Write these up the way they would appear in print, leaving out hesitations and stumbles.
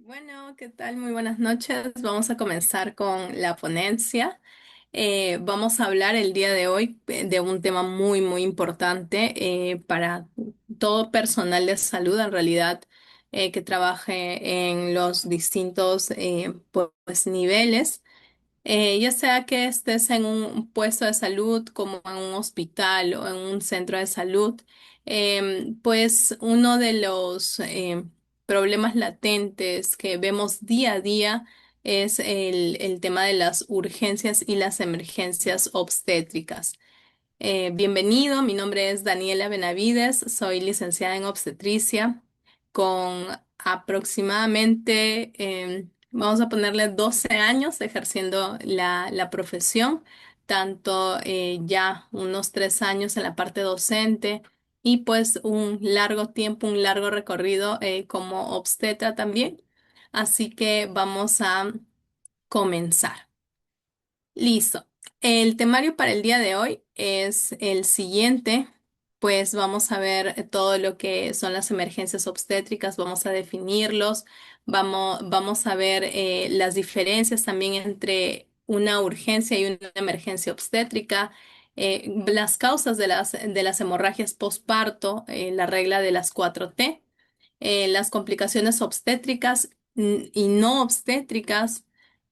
Bueno, ¿qué tal? Muy buenas noches. Vamos a comenzar con la ponencia. Vamos a hablar el día de hoy de un tema muy importante para todo personal de salud, en realidad, que trabaje en los distintos pues, niveles. Ya sea que estés en un puesto de salud, como en un hospital o en un centro de salud, pues uno de los problemas latentes que vemos día a día es el tema de las urgencias y las emergencias obstétricas. Bienvenido, mi nombre es Daniela Benavides, soy licenciada en obstetricia con aproximadamente, vamos a ponerle 12 años ejerciendo la profesión, tanto ya unos 3 años en la parte docente y pues un largo tiempo, un largo recorrido como obstetra también. Así que vamos a comenzar. Listo. El temario para el día de hoy es el siguiente. Pues vamos a ver todo lo que son las emergencias obstétricas, vamos a definirlos, vamos a ver las diferencias también entre una urgencia y una emergencia obstétrica, las causas de las hemorragias postparto, la regla de las 4T, las complicaciones obstétricas y no obstétricas,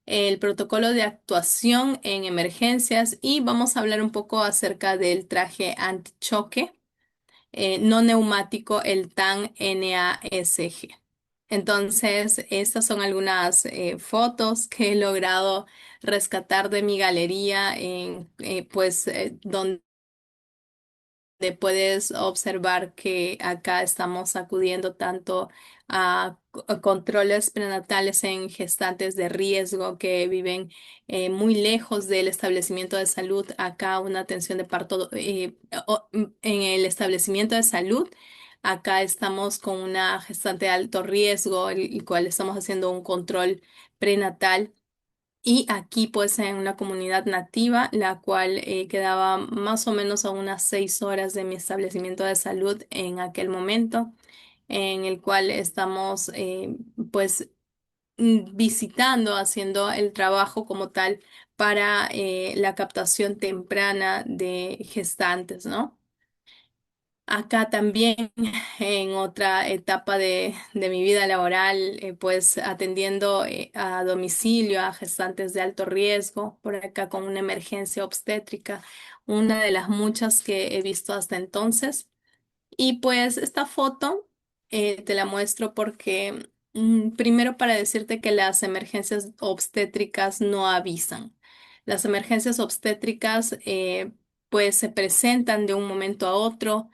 el protocolo de actuación en emergencias y vamos a hablar un poco acerca del traje antichoque no neumático, el TAN NASG. Entonces, estas son algunas fotos que he logrado rescatar de mi galería, donde puedes observar que acá estamos acudiendo tanto a controles prenatales en gestantes de riesgo que viven muy lejos del establecimiento de salud. Acá una atención de parto en el establecimiento de salud. Acá estamos con una gestante de alto riesgo, el cual estamos haciendo un control prenatal. Y aquí pues en una comunidad nativa, la cual quedaba más o menos a unas 6 horas de mi establecimiento de salud en aquel momento, en el cual estamos pues visitando, haciendo el trabajo como tal para la captación temprana de gestantes, ¿no? Acá también, en otra etapa de mi vida laboral, pues atendiendo a domicilio a gestantes de alto riesgo, por acá con una emergencia obstétrica, una de las muchas que he visto hasta entonces. Y pues esta foto te la muestro porque primero para decirte que las emergencias obstétricas no avisan. Las emergencias obstétricas pues se presentan de un momento a otro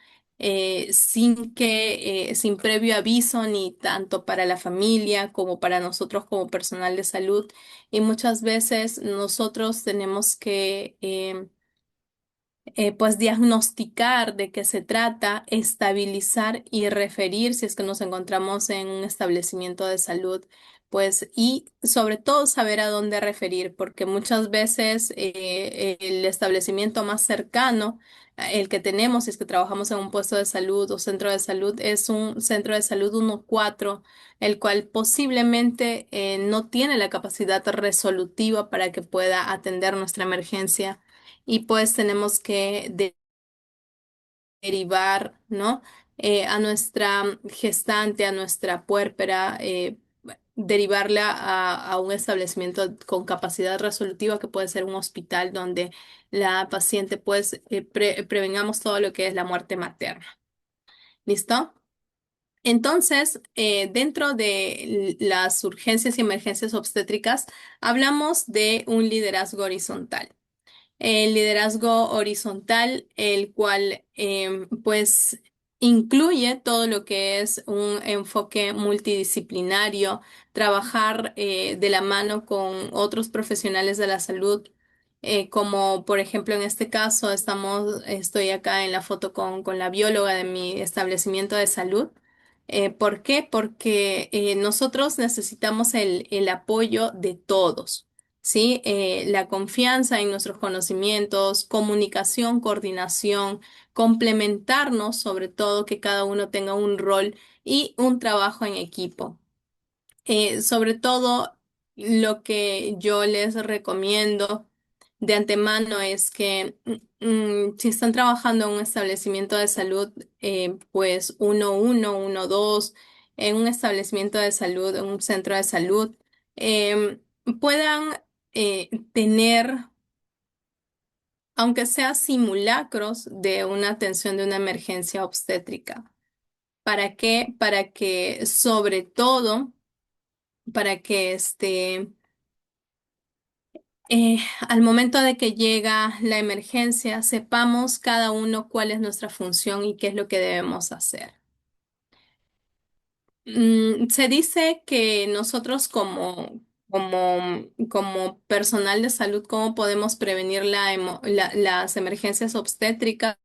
sin previo aviso ni tanto para la familia como para nosotros como personal de salud. Y muchas veces nosotros tenemos que pues diagnosticar de qué se trata, estabilizar y referir si es que nos encontramos en un establecimiento de salud, pues y sobre todo saber a dónde referir, porque muchas veces el establecimiento más cercano, el que tenemos si es que trabajamos en un puesto de salud o centro de salud, es un centro de salud 1-4, el cual posiblemente no tiene la capacidad resolutiva para que pueda atender nuestra emergencia y pues tenemos que derivar, ¿no? A nuestra gestante, a nuestra puérpera, derivarla a un establecimiento con capacidad resolutiva que puede ser un hospital donde la paciente pues prevengamos todo lo que es la muerte materna. ¿Listo? Entonces, dentro de las urgencias y emergencias obstétricas, hablamos de un liderazgo horizontal. El liderazgo horizontal, el cual pues incluye todo lo que es un enfoque multidisciplinario, trabajar de la mano con otros profesionales de la salud, como por ejemplo en este caso estoy acá en la foto con la bióloga de mi establecimiento de salud. ¿Por qué? Porque nosotros necesitamos el apoyo de todos. ¿Sí? La confianza en nuestros conocimientos, comunicación, coordinación, complementarnos, sobre todo que cada uno tenga un rol y un trabajo en equipo. Sobre todo, lo que yo les recomiendo de antemano es que si están trabajando en un establecimiento de salud, pues 112, en un establecimiento de salud, en un centro de salud, em, puedan tener, aunque sea simulacros de una atención de una emergencia obstétrica. ¿Para qué? Para que, sobre todo, para que al momento de que llega la emergencia, sepamos cada uno cuál es nuestra función y qué es lo que debemos hacer. Se dice que nosotros como personal de salud, ¿cómo podemos prevenir las emergencias obstétricas?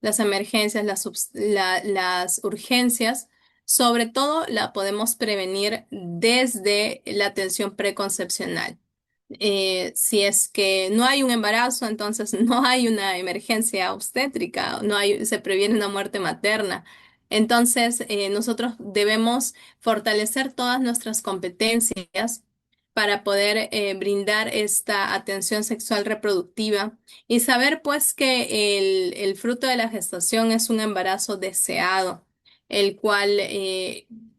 Las emergencias, las urgencias, sobre todo la podemos prevenir desde la atención preconcepcional. Si es que no hay un embarazo, entonces no hay una emergencia obstétrica, se previene una muerte materna. Entonces, nosotros debemos fortalecer todas nuestras competencias para poder brindar esta atención sexual reproductiva y saber pues que el fruto de la gestación es un embarazo deseado, el cual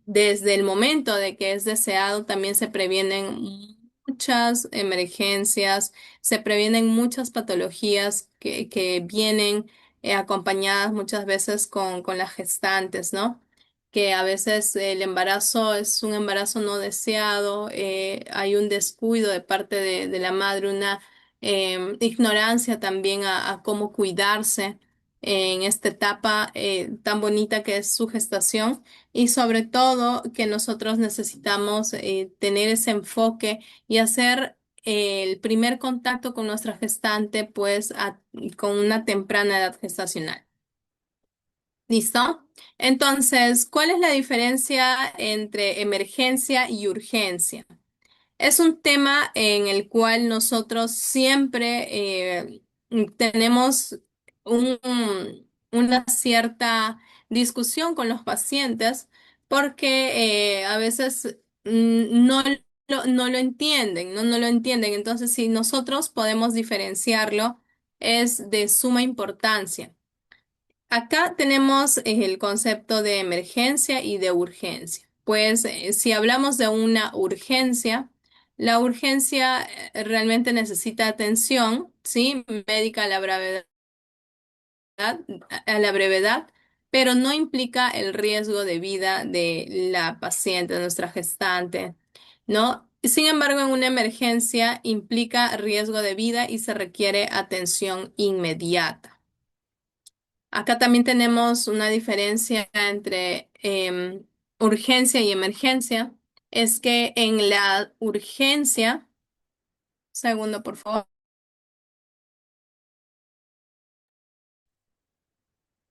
desde el momento de que es deseado también se previenen muchas emergencias, se previenen muchas patologías que vienen acompañadas muchas veces con las gestantes, ¿no? Que a veces el embarazo es un embarazo no deseado, hay un descuido de parte de la madre, una ignorancia también a cómo cuidarse en esta etapa tan bonita que es su gestación y sobre todo que nosotros necesitamos tener ese enfoque y hacer el primer contacto con nuestra gestante pues con una temprana edad gestacional. ¿Listo? Entonces, ¿cuál es la diferencia entre emergencia y urgencia? Es un tema en el cual nosotros siempre tenemos un- una cierta discusión con los pacientes porque a veces no lo entienden, ¿no? No lo entienden. Entonces, si nosotros podemos diferenciarlo, es de suma importancia. Acá tenemos el concepto de emergencia y de urgencia. Pues si hablamos de una urgencia, la urgencia realmente necesita atención, ¿sí? Médica a la brevedad, pero no implica el riesgo de vida de la paciente, de nuestra gestante, ¿no? Sin embargo, en una emergencia implica riesgo de vida y se requiere atención inmediata. Acá también tenemos una diferencia entre urgencia y emergencia. Es que en la urgencia, segundo por favor,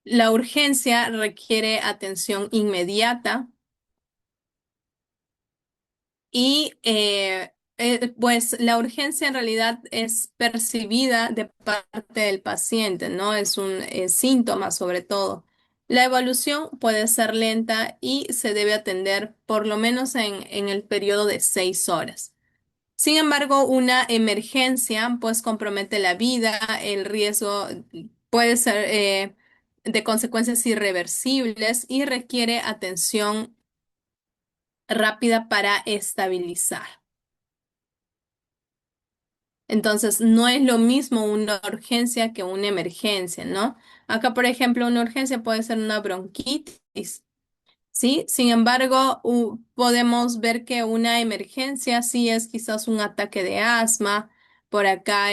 la urgencia requiere atención inmediata y pues la urgencia en realidad es percibida de parte del paciente, ¿no? Es un síntoma sobre todo. La evolución puede ser lenta y se debe atender por lo menos en el periodo de 6 horas. Sin embargo, una emergencia pues compromete la vida, el riesgo puede ser de consecuencias irreversibles y requiere atención rápida para estabilizar. Entonces, no es lo mismo una urgencia que una emergencia, ¿no? Acá, por ejemplo, una urgencia puede ser una bronquitis. ¿Sí? Sin embargo, podemos ver que una emergencia sí es quizás un ataque de asma. Por acá,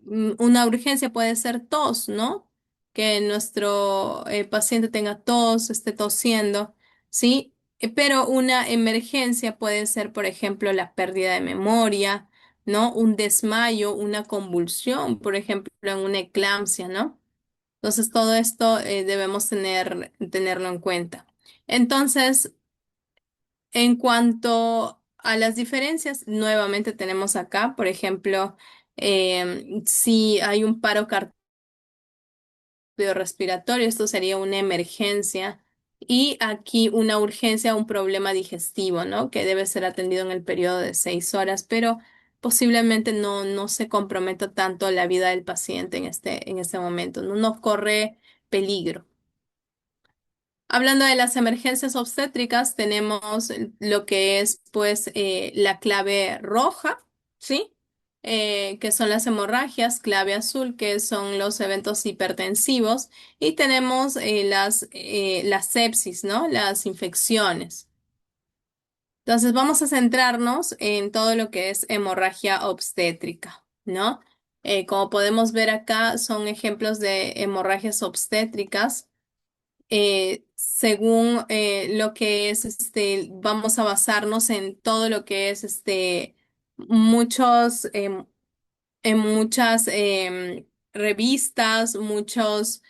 una urgencia puede ser tos, ¿no? Que nuestro paciente tenga tos, esté tosiendo, ¿sí? Pero una emergencia puede ser, por ejemplo, la pérdida de memoria, ¿no? Un desmayo, una convulsión, por ejemplo, en una eclampsia, ¿no? Entonces, todo esto debemos tenerlo en cuenta. Entonces, en cuanto a las diferencias, nuevamente tenemos acá, por ejemplo, si hay un paro cardiorrespiratorio, esto sería una emergencia y aquí una urgencia, un problema digestivo, ¿no? Que debe ser atendido en el periodo de 6 horas, pero posiblemente no se comprometa tanto la vida del paciente en este momento, no corre peligro. Hablando de las emergencias obstétricas, tenemos lo que es pues la clave roja, ¿sí? Que son las hemorragias, clave azul, que son los eventos hipertensivos, y tenemos las sepsis, ¿no? Las infecciones. Entonces vamos a centrarnos en todo lo que es hemorragia obstétrica, ¿no? Como podemos ver acá, son ejemplos de hemorragias obstétricas según lo que es vamos a basarnos en todo lo que es muchos, en muchas revistas, muchos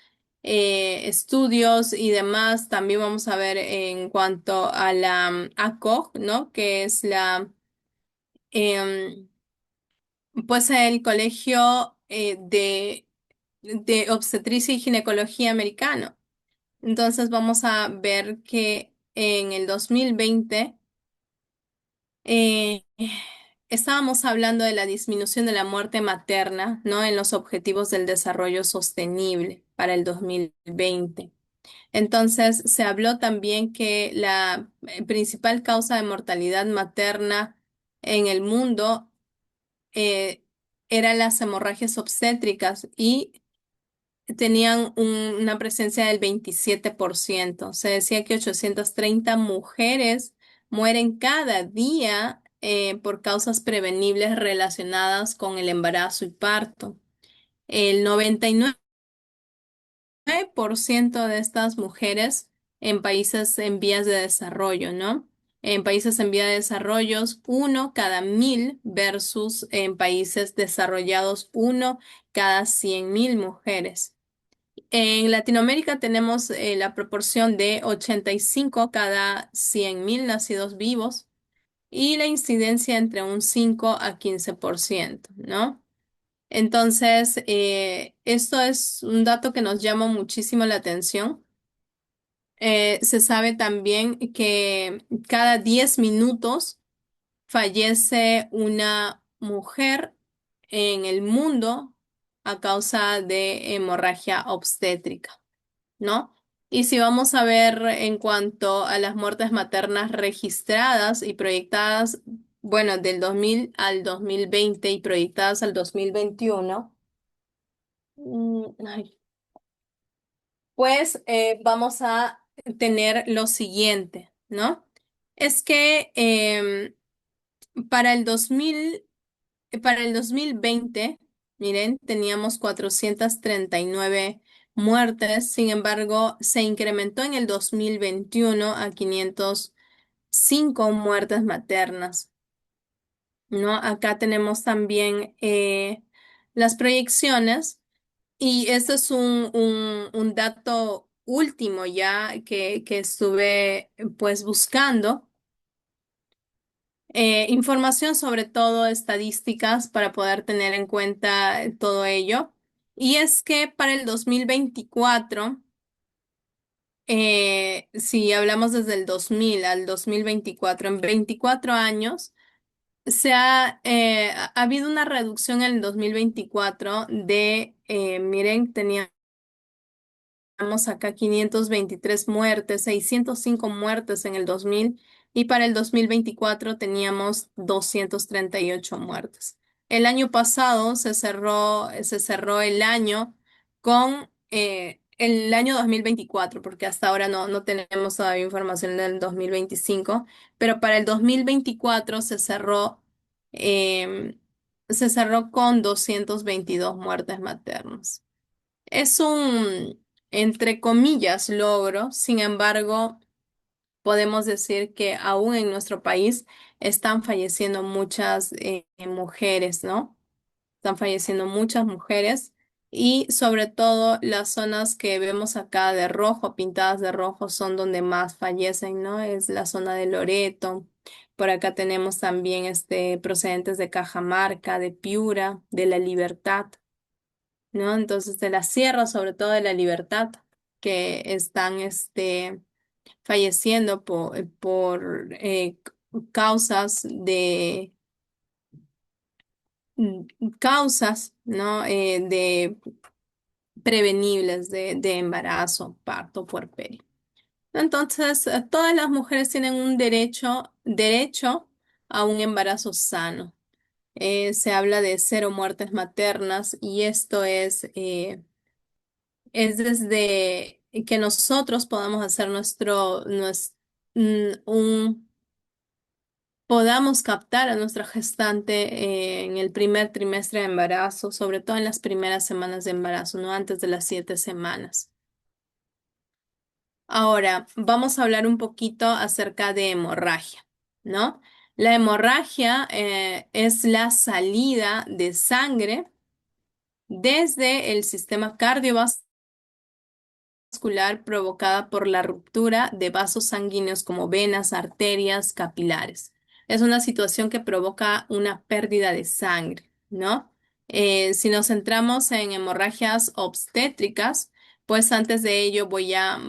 estudios y demás. También vamos a ver en cuanto a la ACOG, ¿no? Que es em, pues el Colegio de Obstetricia y Ginecología Americano. Entonces vamos a ver que en el 2020 eh, estábamos hablando de la disminución de la muerte materna, ¿no? En los objetivos del desarrollo sostenible para el 2020. Entonces se habló también que la principal causa de mortalidad materna en el mundo eh, eran las hemorragias obstétricas y tenían una presencia del 27%. Se decía que 830 mujeres mueren cada día por causas prevenibles relacionadas con el embarazo y parto. El 99% de estas mujeres en países en vías de desarrollo, ¿no? En países en vías de desarrollo, uno cada 1000 versus en países desarrollados, uno cada 100.000 mujeres. En Latinoamérica tenemos la proporción de 85 cada 100.000 nacidos vivos y la incidencia entre un 5 a 15%, ¿no? Entonces, esto es un dato que nos llama muchísimo la atención. Se sabe también que cada 10 minutos fallece una mujer en el mundo a causa de hemorragia obstétrica. ¿No? Y si vamos a ver en cuanto a las muertes maternas registradas y proyectadas, bueno, del 2000 al 2020 y proyectadas al 2021, ay, pues vamos a tener lo siguiente, ¿no? Es que para el 2000 para el 2020, miren, teníamos 439 muertes, sin embargo, se incrementó en el 2021 a 505 muertes maternas, ¿no? Acá tenemos también las proyecciones y este es un dato último ya que estuve pues buscando. Información sobre todo estadísticas para poder tener en cuenta todo ello. Y es que para el 2024, si hablamos desde el 2000 al 2024, en 24 años, ha habido una reducción en el 2024 miren, teníamos acá 523 muertes, 605 muertes en el 2000 y para el 2024 teníamos 238 muertes. El año pasado se cerró el año con el año 2024 porque hasta ahora no tenemos todavía información del 2025, pero para el 2024 eh, se cerró con 222 muertes maternas. Es entre comillas, logro. Sin embargo, podemos decir que aún en nuestro país están falleciendo muchas mujeres, ¿no? Están falleciendo muchas mujeres y sobre todo las zonas que vemos acá de rojo, pintadas de rojo, son donde más fallecen, ¿no? Es la zona de Loreto. Por acá tenemos también procedentes de Cajamarca, de Piura, de La Libertad. ¿No? Entonces, de la sierra, sobre todo de la Libertad, que están, falleciendo por causas mm, causas, ¿no? De prevenibles de embarazo, parto, puerperio. Entonces, todas las mujeres tienen un derecho a un embarazo sano. Se habla de cero muertes maternas y esto es desde que nosotros podamos hacer podamos captar a nuestra gestante en el primer trimestre de embarazo, sobre todo en las primeras semanas de embarazo, no antes de las 7 semanas. Ahora, vamos a hablar un poquito acerca de hemorragia, ¿no? La hemorragia es la salida de sangre desde el sistema cardiovascular provocada por la ruptura de vasos sanguíneos como venas, arterias, capilares. Es una situación que provoca una pérdida de sangre, ¿no? Si nos centramos en hemorragias obstétricas, pues antes de ello voy a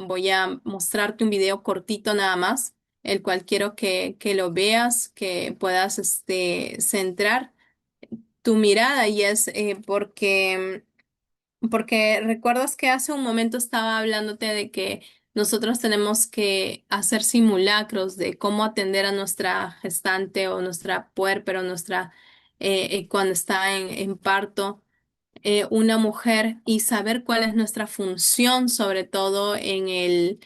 mostrarte un video cortito nada más, el cual quiero que lo veas, que puedas centrar tu mirada y es porque recuerdas que hace un momento estaba hablándote de que nosotros tenemos que hacer simulacros de cómo atender a nuestra gestante o nuestra puérpera o cuando está en parto, una mujer y saber cuál es nuestra función, sobre todo en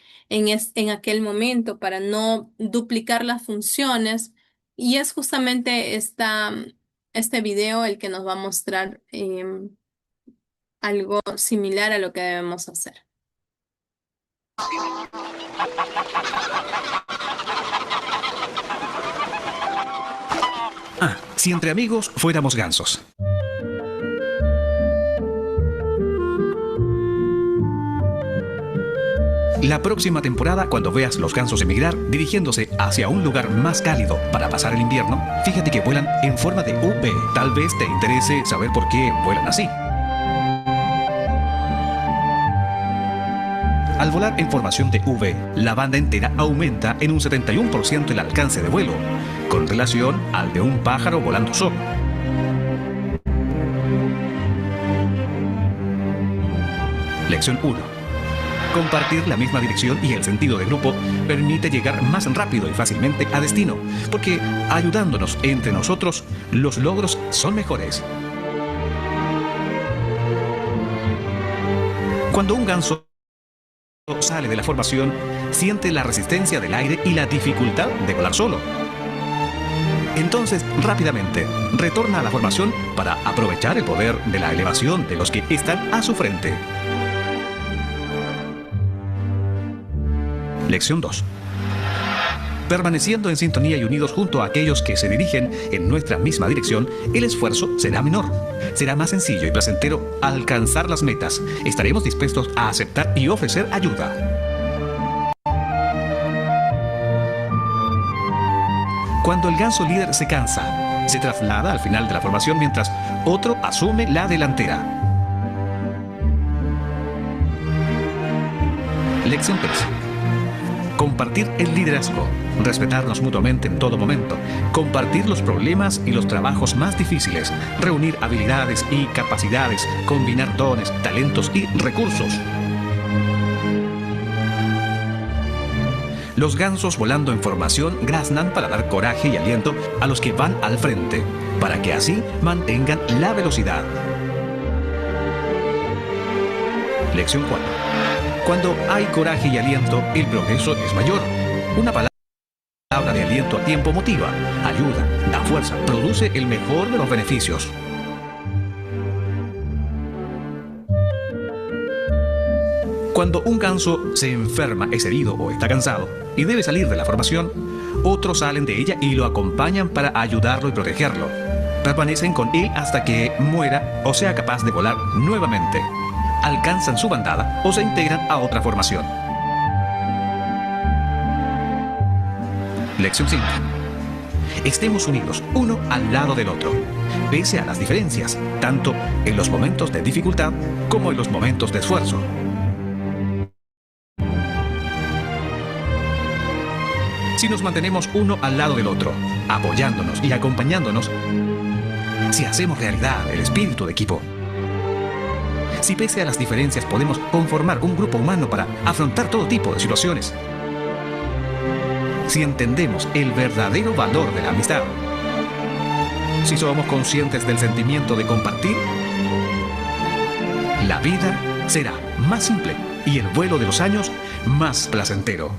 aquel momento, para no duplicar las funciones. Y es justamente este video el que nos va a mostrar algo similar a lo que debemos hacer. Ah, si entre amigos fuéramos gansos. La próxima temporada, cuando veas los gansos emigrar dirigiéndose hacia un lugar más cálido para pasar el invierno, fíjate que vuelan en forma de V. Tal vez te interese saber por qué vuelan así. Al volar en formación de V, la banda entera aumenta en un 71% el alcance de vuelo, con relación al de un pájaro volando solo. Lección 1. Compartir la misma dirección y el sentido de grupo permite llegar más rápido y fácilmente a destino, porque ayudándonos entre nosotros, los logros son mejores. Cuando un ganso sale de la formación, siente la resistencia del aire y la dificultad de volar solo. Entonces, rápidamente, retorna a la formación para aprovechar el poder de la elevación de los que están a su frente. Lección 2. Permaneciendo en sintonía y unidos junto a aquellos que se dirigen en nuestra misma dirección, el esfuerzo será menor. Será más sencillo y placentero alcanzar las metas. Estaremos dispuestos a aceptar y ofrecer ayuda. Cuando el ganso líder se cansa, se traslada al final de la formación mientras otro asume la delantera. Lección 3. Compartir el liderazgo, respetarnos mutuamente en todo momento, compartir los problemas y los trabajos más difíciles, reunir habilidades y capacidades, combinar dones, talentos y recursos. Los gansos volando en formación graznan para dar coraje y aliento a los que van al frente, para que así mantengan la velocidad. Lección 4. Cuando hay coraje y aliento, el progreso es mayor. Una palabra de aliento a tiempo motiva, ayuda, da fuerza, produce el mejor de los beneficios. Cuando un ganso se enferma, es herido o está cansado y debe salir de la formación, otros salen de ella y lo acompañan para ayudarlo y protegerlo. Permanecen con él hasta que muera o sea capaz de volar nuevamente. Alcanzan su bandada o se integran a otra formación. Lección 5. Estemos unidos uno al lado del otro, pese a las diferencias, tanto en los momentos de dificultad como en los momentos de esfuerzo. Si nos mantenemos uno al lado del otro, apoyándonos y acompañándonos, si hacemos realidad el espíritu de equipo, si pese a las diferencias podemos conformar un grupo humano para afrontar todo tipo de situaciones, si entendemos el verdadero valor de la amistad, si somos conscientes del sentimiento de compartir, la vida será más simple y el vuelo de los años más placentero.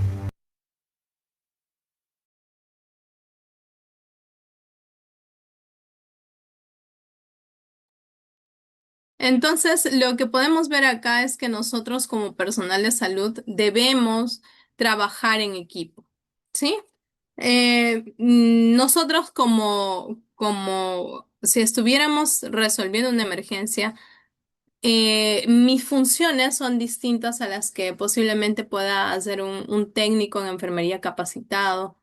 Entonces, lo que podemos ver acá es que nosotros como personal de salud debemos trabajar en equipo, ¿sí? Nosotros como si estuviéramos resolviendo una emergencia, mis funciones son distintas a las que posiblemente pueda hacer un técnico en enfermería capacitado,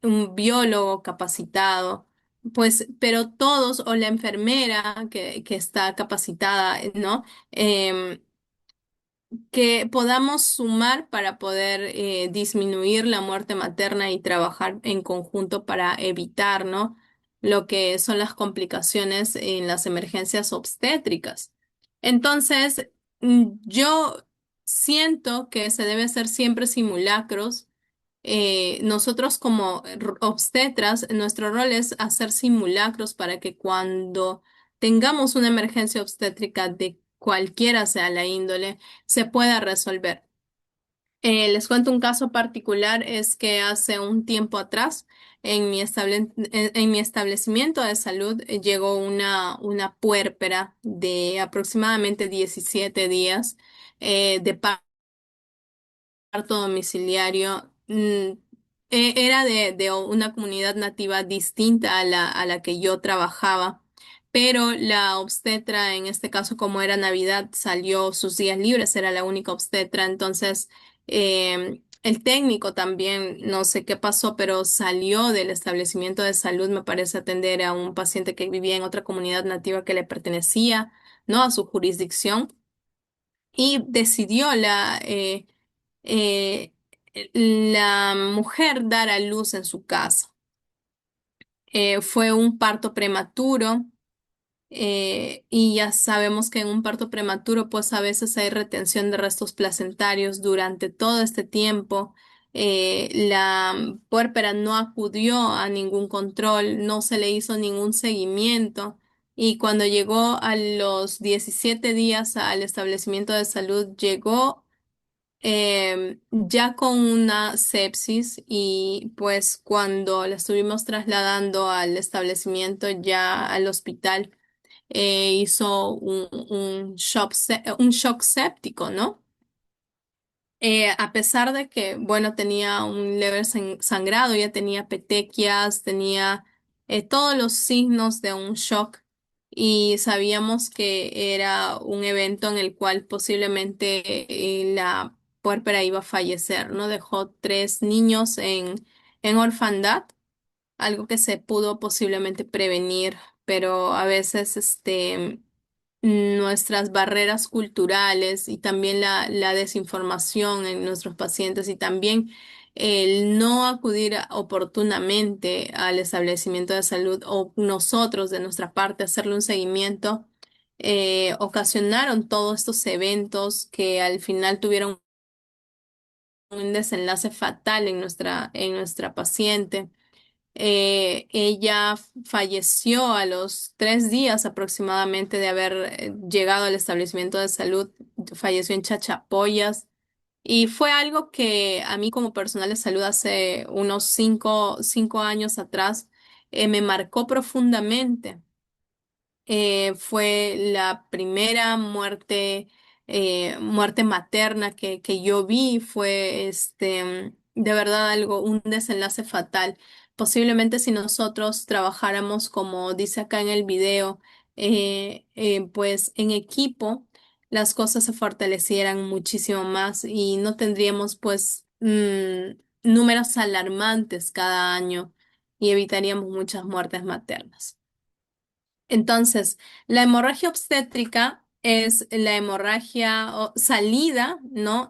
un biólogo capacitado, pues, pero todos, o la enfermera que está capacitada, ¿no? Em, que podamos sumar para poder disminuir la muerte materna y trabajar en conjunto para evitar, ¿no? Lo que son las complicaciones en las emergencias obstétricas. Entonces, yo siento que se debe hacer siempre simulacros. Nosotros como obstetras, nuestro rol es hacer simulacros para que cuando tengamos una emergencia obstétrica de cualquiera sea la índole, se pueda resolver. Les cuento un caso particular, es que hace un tiempo atrás en mi establecimiento de salud llegó una puérpera de aproximadamente 17 días de parto domiciliario. Era de una comunidad nativa distinta a la que yo trabajaba, pero la obstetra, en este caso, como era Navidad, salió sus días libres, era la única obstetra, entonces el técnico también, no sé qué pasó, pero salió del establecimiento de salud, me parece atender a un paciente que vivía en otra comunidad nativa que le pertenecía, ¿no? A su jurisdicción y decidió eh, la mujer dar a luz en su casa. Fue un parto prematuro y ya sabemos que en un parto prematuro pues a veces hay retención de restos placentarios durante todo este tiempo. La puérpera no acudió a ningún control, no se le hizo ningún seguimiento. Y cuando llegó a los 17 días al establecimiento de salud, llegó ya con una sepsis y pues cuando la estuvimos trasladando al establecimiento ya al hospital, hizo un shock séptico, ¿no? A pesar de que, bueno, tenía un leve sangrado, ya tenía petequias, tenía todos los signos de un shock y sabíamos que era un evento en el cual posiblemente la puérpera iba a fallecer, ¿no? Dejó 3 niños en orfandad, algo que se pudo posiblemente prevenir, pero a veces nuestras barreras culturales y también la desinformación en nuestros pacientes y también el no acudir oportunamente al establecimiento de salud o nosotros de nuestra parte hacerle un seguimiento, ocasionaron todos estos eventos que al final tuvieron un desenlace fatal en nuestra paciente. Ella falleció a los 3 días aproximadamente de haber llegado al establecimiento de salud. Falleció en Chachapoyas. Y fue algo que a mí como personal de salud hace unos 5 años atrás me marcó profundamente. Fue la primera muerte materna que yo vi, fue de verdad un desenlace fatal. Posiblemente si nosotros trabajáramos, como dice acá en el video, pues en equipo, las cosas se fortalecieran muchísimo más y no tendríamos pues números alarmantes cada año y evitaríamos muchas muertes maternas. Entonces, la hemorragia obstétrica es la hemorragia o salida, ¿no?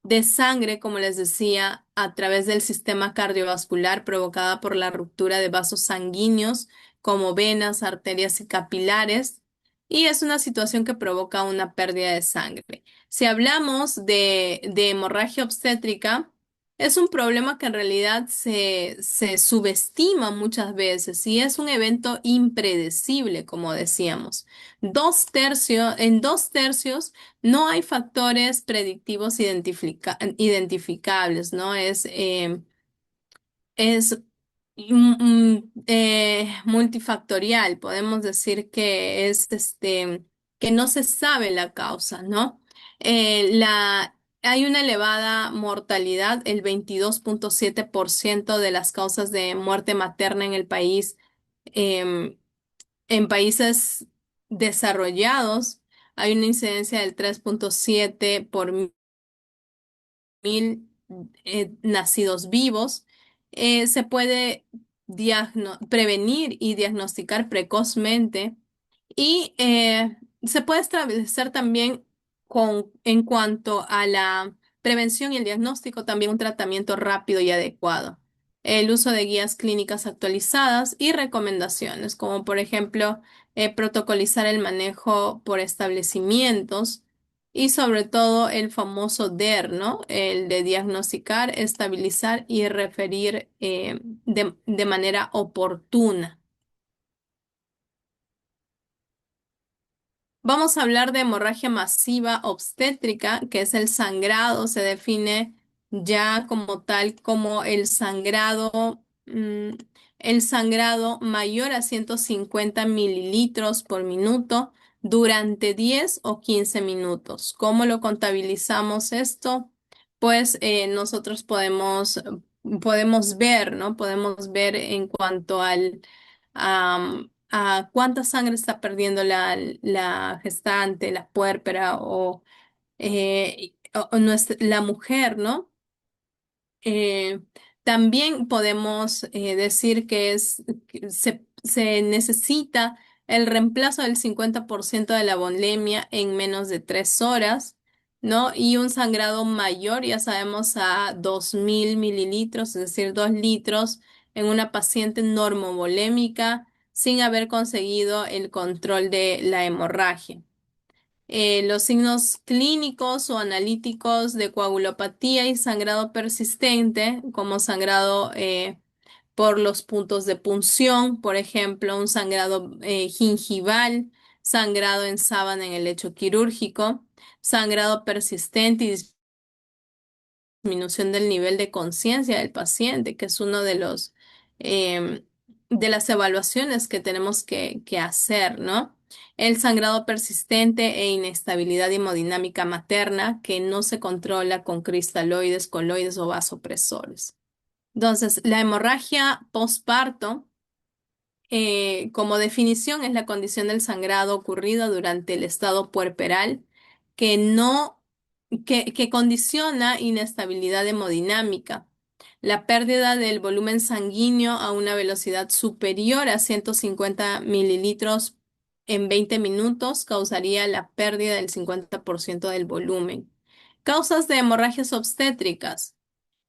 de sangre, como les decía, a través del sistema cardiovascular provocada por la ruptura de vasos sanguíneos como venas, arterias y capilares. Y es una situación que provoca una pérdida de sangre. Si hablamos de hemorragia obstétrica, es un problema que en realidad se subestima muchas veces y es un evento impredecible, como decíamos. En 2 tercios no hay factores predictivos identificables, ¿no? Es multifactorial. Podemos decir que que no se sabe la causa, ¿no? Hay una elevada mortalidad, el 22,7% de las causas de muerte materna en el país, em, en países desarrollados, hay una incidencia del 3,7 por mil nacidos vivos. Se puede prevenir y diagnosticar precozmente y se puede establecer también en cuanto a la prevención y el diagnóstico, también un tratamiento rápido y adecuado. El uso de guías clínicas actualizadas y recomendaciones, como por ejemplo, protocolizar el manejo por establecimientos y sobre todo el famoso DER, ¿no? El de diagnosticar, estabilizar y referir de manera oportuna. Vamos a hablar de hemorragia masiva obstétrica, que es el sangrado, se define ya como tal como el sangrado mayor a 150 mililitros por minuto durante 10 o 15 minutos. ¿Cómo lo contabilizamos esto? Pues nosotros podemos ver, ¿no? Podemos ver en cuanto a cuánta sangre está perdiendo la gestante, la puérpera o la mujer, ¿no? Eh, También podemos decir que se necesita el reemplazo del 50% de la volemia en menos de 3 horas, ¿no? Y un sangrado mayor, ya sabemos, a 2.000 mililitros, es decir, 2 litros en una paciente normovolémica sin haber conseguido el control de la hemorragia. Los signos clínicos o analíticos de coagulopatía y sangrado persistente, como sangrado por los puntos de punción, por ejemplo, un sangrado gingival, sangrado en sábana en el lecho quirúrgico, sangrado persistente y disminución del nivel de conciencia del paciente, que es uno em, de las evaluaciones que tenemos que hacer, ¿no? El sangrado persistente e inestabilidad hemodinámica materna que no se controla con cristaloides, coloides o vasopresores. Entonces, la hemorragia postparto, como definición, es la condición del sangrado ocurrido durante el estado puerperal que no, que condiciona inestabilidad hemodinámica. La pérdida del volumen sanguíneo a una velocidad superior a 150 mililitros en 20 minutos causaría la pérdida del 50% del volumen. Causas de hemorragias obstétricas.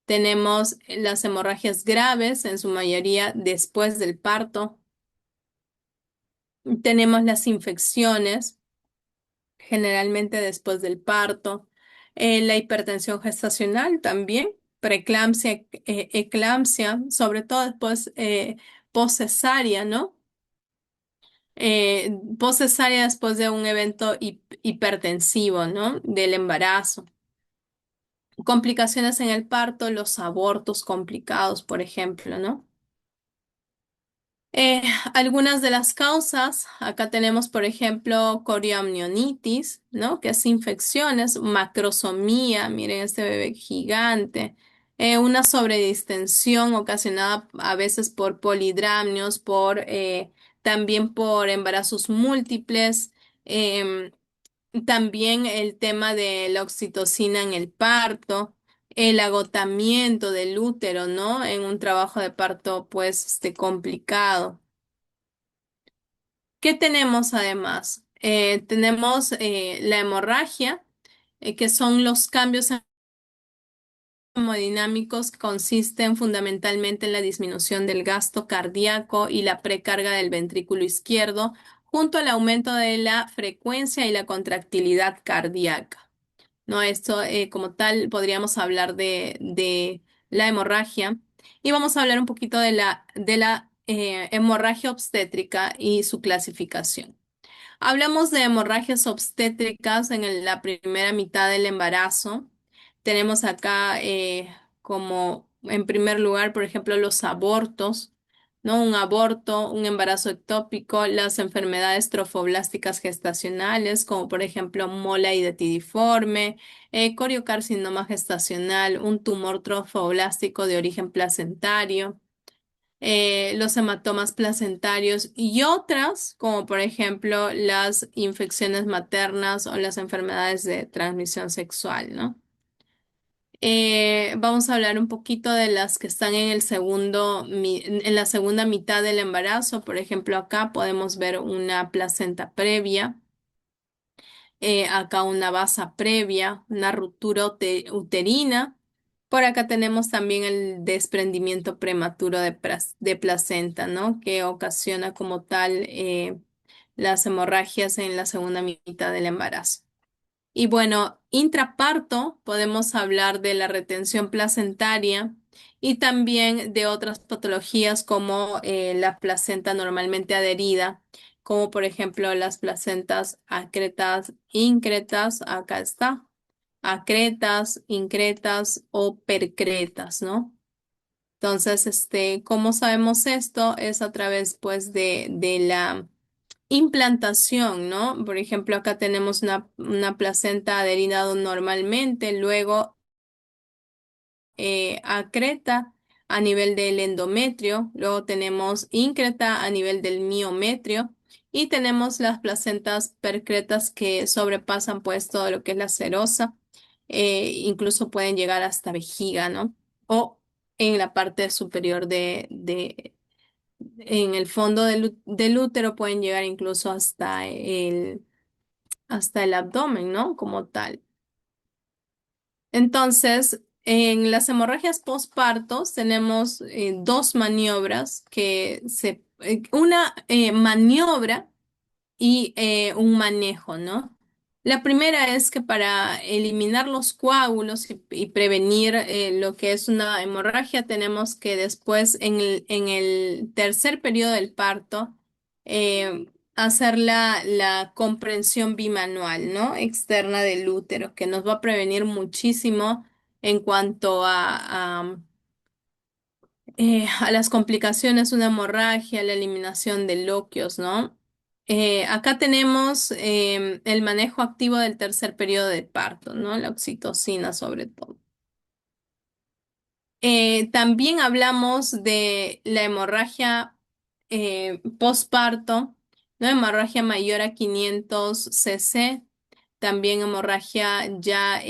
Tenemos las hemorragias graves, en su mayoría después del parto. Tenemos las infecciones, generalmente después del parto. La hipertensión gestacional también, preeclampsia, eclampsia, sobre todo después poscesárea, ¿no? Poscesárea después de un evento hipertensivo, ¿no? Del embarazo. Complicaciones en el parto, los abortos complicados, por ejemplo, ¿no? Eh, Algunas de las causas, acá tenemos, por ejemplo, corioamnionitis, ¿no? Que es infecciones, macrosomía, miren este bebé gigante, una sobredistensión ocasionada a veces por polidramnios, también por embarazos múltiples, em, también el tema de la oxitocina en el parto, el agotamiento del útero, ¿no? En un trabajo de parto, pues, complicado. ¿Qué tenemos además? Tenemos la hemorragia, que son los cambios hemodinámicos consisten fundamentalmente en la disminución del gasto cardíaco y la precarga del ventrículo izquierdo, junto al aumento de la frecuencia y la contractilidad cardíaca. ¿No? Esto, como tal, podríamos hablar de la hemorragia y vamos a hablar un poquito de la hemorragia obstétrica y su clasificación. Hablamos de hemorragias obstétricas en la primera mitad del embarazo. Tenemos acá como en primer lugar, por ejemplo, los abortos, ¿no? Un aborto, un embarazo ectópico, las enfermedades trofoblásticas gestacionales, como por ejemplo mola idetidiforme, coriocarcinoma gestacional, un tumor trofoblástico de origen placentario, los hematomas placentarios y otras, como por ejemplo las infecciones maternas o las enfermedades de transmisión sexual, ¿no? Vamos a hablar un poquito de las que están en en la segunda mitad del embarazo. Por ejemplo, acá podemos ver una placenta previa, acá una basa previa, una ruptura uterina. Por acá tenemos también el desprendimiento prematuro de placenta, ¿no? Que ocasiona como tal las hemorragias en la segunda mitad del embarazo. Y bueno, intraparto podemos hablar de la retención placentaria y también de otras patologías como la placenta normalmente adherida, como por ejemplo las placentas acretas, incretas, acá está, acretas, incretas o percretas, ¿no? Entonces, ¿cómo sabemos esto? Es a través, pues, de la implantación, ¿no? Por ejemplo, acá tenemos una placenta adherida normalmente, luego acreta a nivel del endometrio, luego tenemos increta a nivel del miometrio y tenemos las placentas percretas que sobrepasan pues todo lo que es la serosa, incluso pueden llegar hasta vejiga, ¿no? O en la parte superior en el fondo del útero pueden llegar incluso hasta el abdomen, ¿no? Como tal. Entonces, en las hemorragias postpartos tenemos dos maniobras una maniobra y un manejo, ¿no? La primera es que para eliminar los coágulos y prevenir lo que es una hemorragia, tenemos que después, en el tercer periodo del parto, hacer la comprensión bimanual, ¿no? Externa del útero, que nos va a prevenir muchísimo en cuanto a las complicaciones, una hemorragia, la eliminación de loquios, ¿no? Acá tenemos el manejo activo del tercer periodo de parto, ¿no? La oxitocina sobre todo. También hablamos de la hemorragia postparto, ¿no? Hemorragia mayor a 500 cc, también hemorragia ya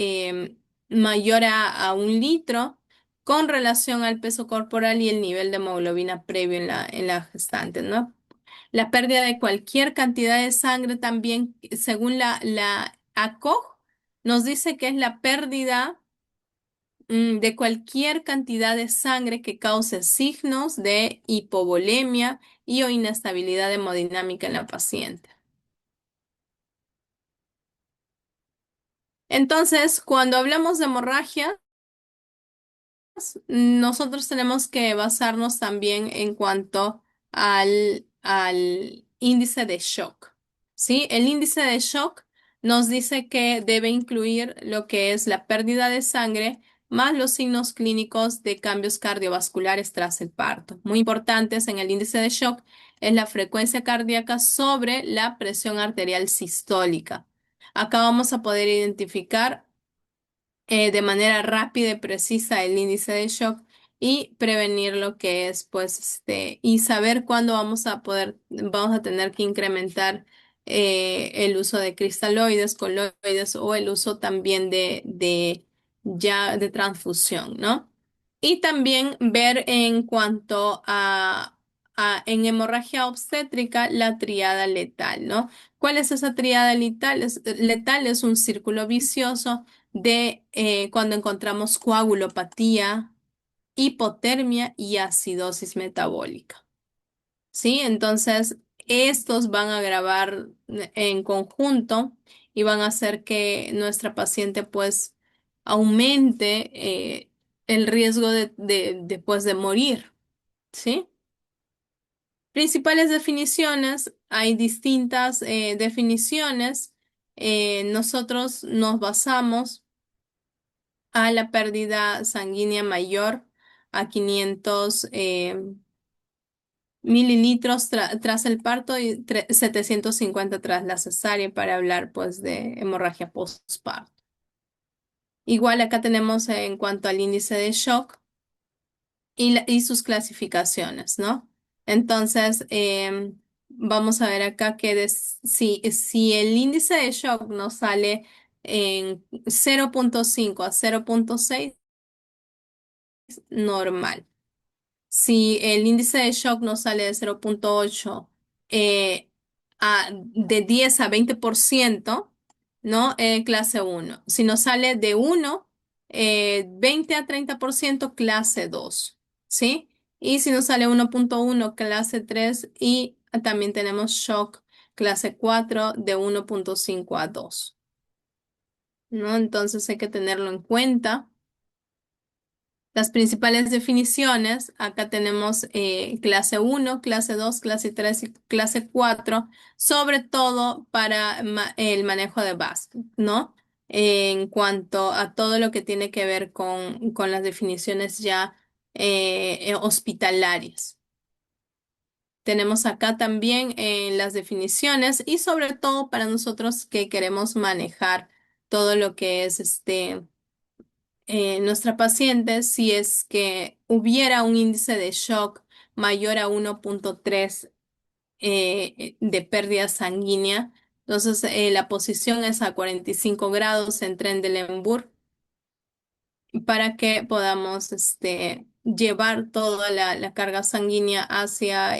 mayor a 1 litro con relación al peso corporal y el nivel de hemoglobina previo en la gestante, ¿no? La pérdida de cualquier cantidad de sangre también, según la ACOG, nos dice que es la pérdida de cualquier cantidad de sangre que cause signos de hipovolemia y o inestabilidad hemodinámica en la paciente. Entonces, cuando hablamos de hemorragia, nosotros tenemos que basarnos también en cuanto al índice de shock, ¿sí? El índice de shock nos dice que debe incluir lo que es la pérdida de sangre más los signos clínicos de cambios cardiovasculares tras el parto. Muy importantes en el índice de shock es la frecuencia cardíaca sobre la presión arterial sistólica. Acá vamos a poder identificar de manera rápida y precisa el índice de shock y prevenir lo que es, pues, y saber cuándo vamos a tener que incrementar el uso de cristaloides, coloides o el uso también de transfusión, ¿no? Y también ver en cuanto en hemorragia obstétrica la triada letal, ¿no? ¿Cuál es esa triada letal? Letal es un círculo vicioso de cuando encontramos coagulopatía, hipotermia y acidosis metabólica. ¿Sí? Entonces, estos van a agravar en conjunto y van a hacer que nuestra paciente pues aumente el riesgo pues, de morir. ¿Sí? Principales definiciones, hay distintas definiciones. Nosotros nos basamos a la pérdida sanguínea mayor a 500 mililitros tras el parto y 750 tras la cesárea para hablar pues de hemorragia postparto. Igual acá tenemos en cuanto al índice de shock y sus clasificaciones, ¿no? Entonces, vamos a ver acá que si el índice de shock nos sale en 0,5 a 0,6, normal. Si el índice de shock nos sale de 0,8 de 10 a 20%, ¿no? Clase uno. Si nos sale de 1, 20 a 30%, clase 2, ¿sí? Y si nos sale 1,1, clase 3 y también tenemos shock clase 4 de 1,5 a 2, ¿no? Entonces hay que tenerlo en cuenta. Las principales definiciones, acá tenemos clase uno, clase 2, clase 3 y clase 4, sobre todo para el manejo de VASP, ¿no? En cuanto a todo lo que tiene que ver con las definiciones ya hospitalarias. Tenemos acá también las definiciones y sobre todo para nosotros que queremos manejar todo lo que es nuestra paciente, si es que hubiera un índice de shock mayor a 1,3 de pérdida sanguínea, entonces la posición es a 45 grados en Trendelenburg para que podamos llevar toda la carga sanguínea hacia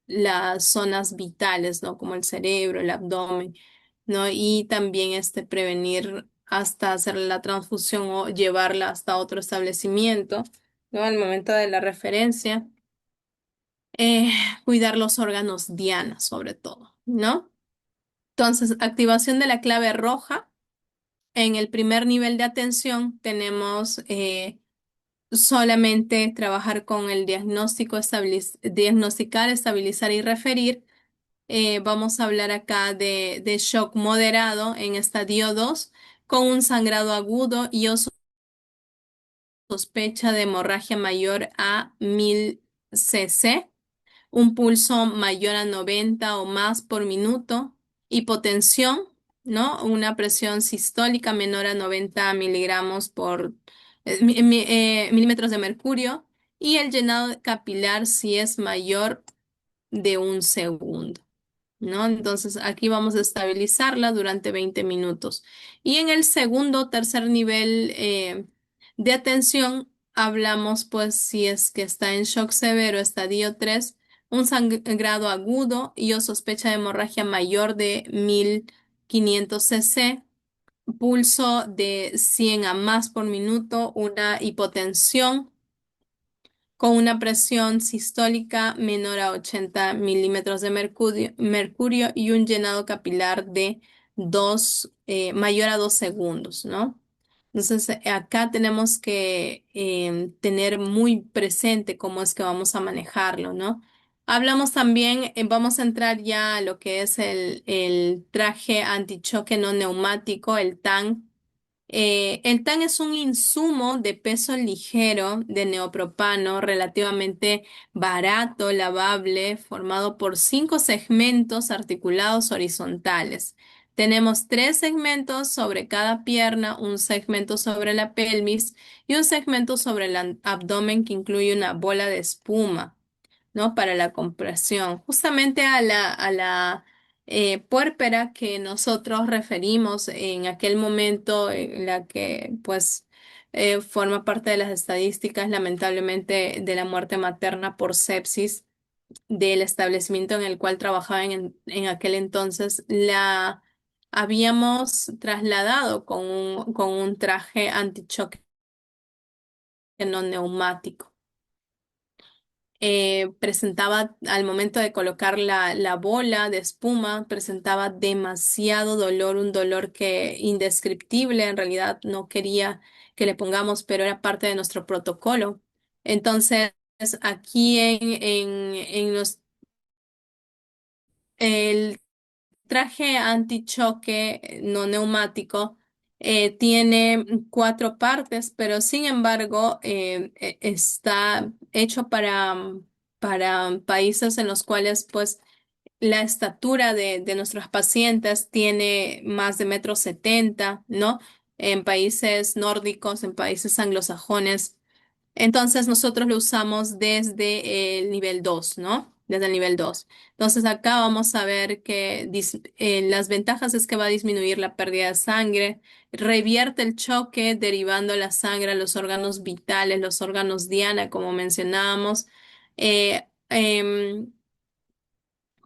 las zonas vitales, ¿no? Como el cerebro, el abdomen, ¿no? Y también prevenir hasta hacer la transfusión o llevarla hasta otro establecimiento, ¿no? Al momento de la referencia, eh, cuidar los órganos diana sobre todo, ¿no? Entonces, activación de la clave roja. En el primer nivel de atención tenemos solamente trabajar con el diagnóstico, diagnosticar, estabilizar y referir. Vamos a hablar acá de shock moderado en estadio 2 con un sangrado agudo y o sospecha de hemorragia mayor a 1000 cc, un pulso mayor a 90 o más por minuto, hipotensión, ¿no? Una presión sistólica menor a 90 miligramos por milímetros de mercurio y el llenado capilar si es mayor de un segundo, ¿no? Entonces aquí vamos a estabilizarla durante 20 minutos. Y en el segundo o tercer nivel de atención, hablamos pues si es que está en shock severo, estadio 3, un sangrado agudo y o sospecha de hemorragia mayor de 1500 cc, pulso de 100 a más por minuto, una hipotensión con una presión sistólica menor a 80 milímetros de mercurio y un llenado capilar de mayor a 2 segundos, ¿no? Entonces, acá tenemos que tener muy presente cómo es que vamos a manejarlo, ¿no? Hablamos también, vamos a entrar ya a lo que es el traje antichoque no neumático, el TAN. El TAN es un insumo de peso ligero de neopropano relativamente barato, lavable, formado por 5 segmentos articulados horizontales. Tenemos 3 segmentos sobre cada pierna, un segmento sobre la pelvis y un segmento sobre el abdomen que incluye una bola de espuma, ¿no? Para la compresión. Justamente a la puérpera que nosotros referimos en aquel momento, en la que pues forma parte de las estadísticas, lamentablemente, de la muerte materna por sepsis del establecimiento en el cual trabajaba en aquel entonces. habíamos trasladado con un traje antichoque no neumático. Presentaba, al momento de colocar la bola de espuma, presentaba demasiado dolor, un dolor que indescriptible, en realidad no quería que le pongamos, pero era parte de nuestro protocolo. Entonces, aquí en los, el traje antichoque no neumático tiene cuatro partes, pero sin embargo está hecho para países en los cuales pues la estatura de nuestros pacientes tiene más de 1,70 m, ¿no? En países nórdicos, en países anglosajones. Entonces nosotros lo usamos desde el nivel 2, ¿no? Desde el nivel 2. Entonces acá vamos a ver que las ventajas es que va a disminuir la pérdida de sangre, revierte el choque derivando la sangre a los órganos vitales, los órganos diana, como mencionábamos, eh, em,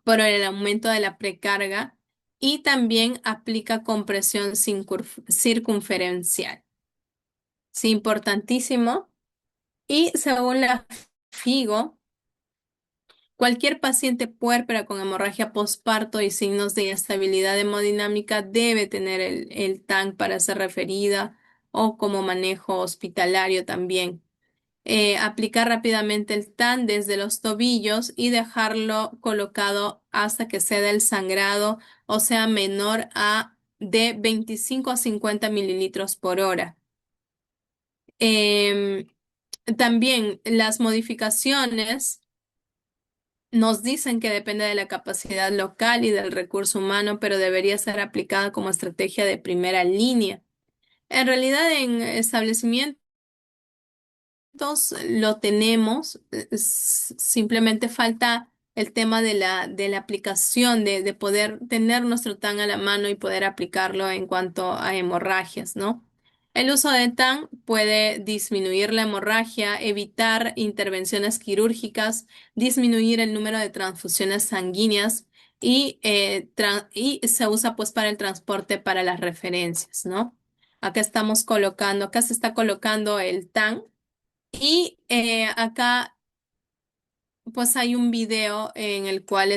por el aumento de la precarga y también aplica compresión circunferencial. Sí, importantísimo. Y según la FIGO, cualquier paciente puérpera con hemorragia postparto y signos de inestabilidad hemodinámica debe tener el TANC para ser referida o como manejo hospitalario también. Aplicar rápidamente el TAN desde los tobillos y dejarlo colocado hasta que ceda el sangrado o sea menor a de 25 a 50 mililitros por hora. Em, También las modificaciones nos dicen que depende de la capacidad local y del recurso humano, pero debería ser aplicada como estrategia de primera línea. En realidad, en establecimientos lo tenemos, simplemente falta el tema de la aplicación, de poder tener nuestro TAN a la mano y poder aplicarlo en cuanto a hemorragias, ¿no? El uso de TAN puede disminuir la hemorragia, evitar intervenciones quirúrgicas, disminuir el número de transfusiones sanguíneas y se usa pues para el transporte para las referencias, ¿no? Acá se está colocando el TAN y acá pues hay un video en el cual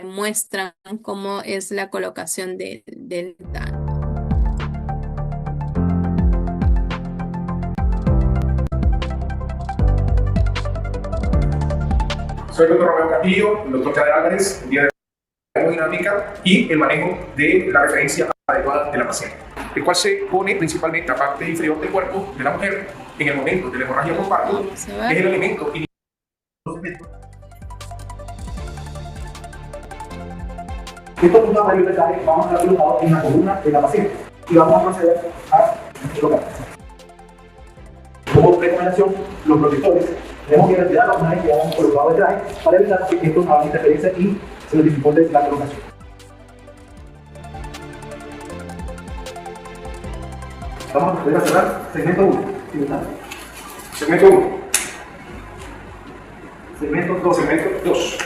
muestran cómo es la colocación del TAN. Soy el doctor Romeo Castillo, el doctor Cader Álvarez, el día de la hemodinámica y el manejo de la referencia adecuada de la paciente, el cual se pone principalmente en la parte inferior del cuerpo de la mujer en el momento de la hemorragia por parto. Vamos a ver. Es el elemento inicial. Estos puntos amarillos de sangre vamos a estar colocados en la columna de la paciente y vamos a proceder a colocar. Como recomendación, los protectores tenemos que retirarlos una vez que hayamos colocado el traje para evitar que estos hagan interferencia y se nos dificulte la colocación. Vamos a proceder a cerrar segmento 1. Segmento 1. Segmento 2. Segmento 2.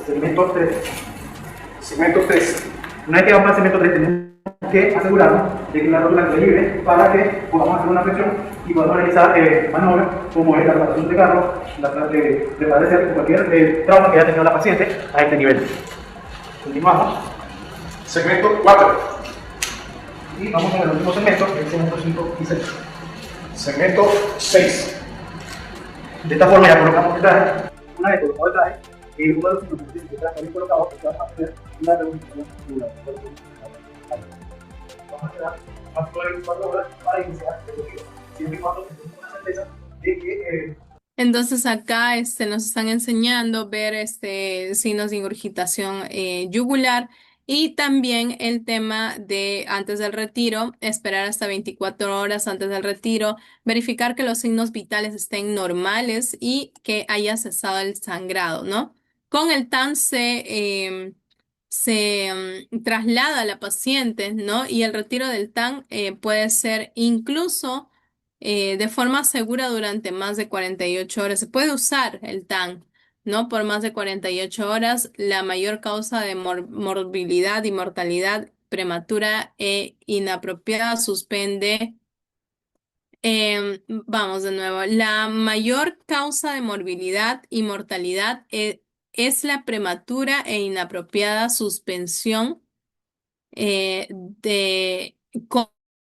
Segmento 3. Segmento 3. Una vez que vamos al segmento 3, tenemos que asegurarnos de que la rótula esté libre para que podamos hacer una presión y podamos realizar maniobras como es la rotación de carro, prevalecer cualquier trauma que haya tenido la paciente a este nivel. Continuamos. Segmento 4. Y vamos al último segmento, el segmento 5 y 6. Segmento 6. De esta forma ya colocamos el traje. Una vez colocado el traje, uno de los signos que el traje bien colocado es que vamos a hacer una reunificación celular. Vamos a quedar más de 24 horas para iniciar el retiro, siempre y cuando tengamos una certeza de que Entonces acá nos están enseñando a ver signos de ingurgitación yugular y también el tema de antes del retiro, esperar hasta 24 horas antes del retiro, verificar que los signos vitales estén normales y que haya cesado el sangrado, ¿no? Con el TAN se traslada a la paciente, ¿no? Y el retiro del TAN puede ser incluso de forma segura durante más de 48 horas. Se puede usar el TAN ¿no? Por más de 48 horas, la mayor causa de morbilidad y mortalidad prematura e inapropiada suspende. Vamos de nuevo. La mayor causa de morbilidad y mortalidad es la prematura e inapropiada suspensión de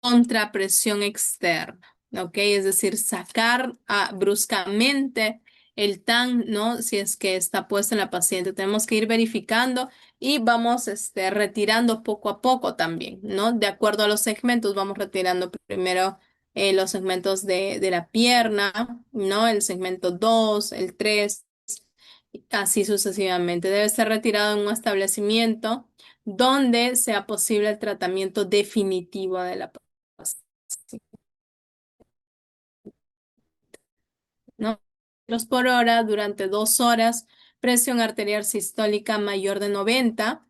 contrapresión externa, ¿ok? Es decir, sacar bruscamente el TAN, ¿no? Si es que está puesto en la paciente, tenemos que ir verificando y vamos retirando poco a poco también, ¿no? De acuerdo a los segmentos, vamos retirando primero los segmentos de la pierna, ¿no? El segmento 2, el 3, así sucesivamente. Debe ser retirado en un establecimiento donde sea posible el tratamiento definitivo de la paciente, ¿no? Litros por hora durante 2 horas, presión arterial sistólica mayor de 90,